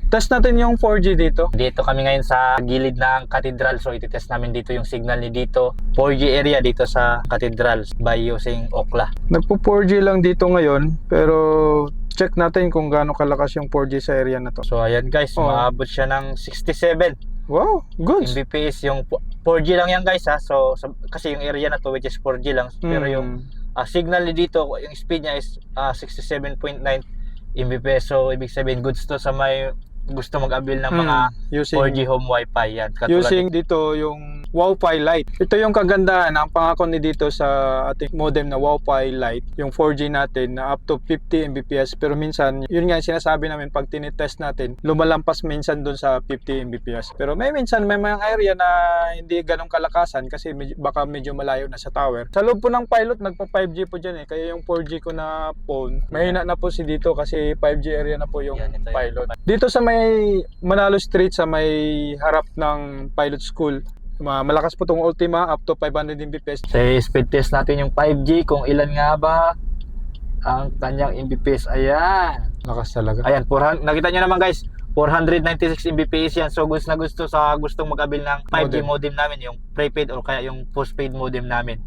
Test natin yung 4G dito. Dito kami ngayon sa gilid ng Cathedral. So ititest namin dito yung signal ni dito. 4G area dito sa Cathedral by using Ookla. Nagpo 4G lang dito ngayon, pero check natin kung gaano kalakas yung 4G sa area na to. So ayan guys, maabot siya ng 67 Wow, good. Mbps. Yung 4G lang yan guys ha. So kasi yung area na to which is 4G lang. Pero yung signal ni dito, yung speed niya is 67.9 Mbps. So ibig sabihin goods to sa may gusto mag-avail ng mga using 4G home wifi yan. Katulad using dito yung Wi-Fi Lite. Ito yung kagandahan, ang pangako ni dito sa ating modem na Wi-Fi Lite, yung 4G natin na up to 50 Mbps. Pero minsan, yun nga yung sinasabi namin pag tinitest natin, lumalampas minsan dun sa 50 Mbps. Pero may minsan may mga area na hindi ganong kalakasan kasi baka medyo malayo na sa tower. Sa loob po ng pilot, nagpa 5G po dyan eh. Kaya yung 4G ko na phone, mahina na po si dito kasi 5G area na po yung pilot. Dito sa may Manalo Street, sa may harap ng pilot school, malakas po itong Ultima up to 500 Mbps. sa speed test natin yung 5G kung ilan nga ba ang kanyang Mbps. Ayan. Lakas talaga. Ayan, nakita nyo naman guys, 496 Mbps yan. So gusto na gusto sa gustong mag-avail ng 5G modem namin, yung prepaid o kaya yung postpaid modem namin.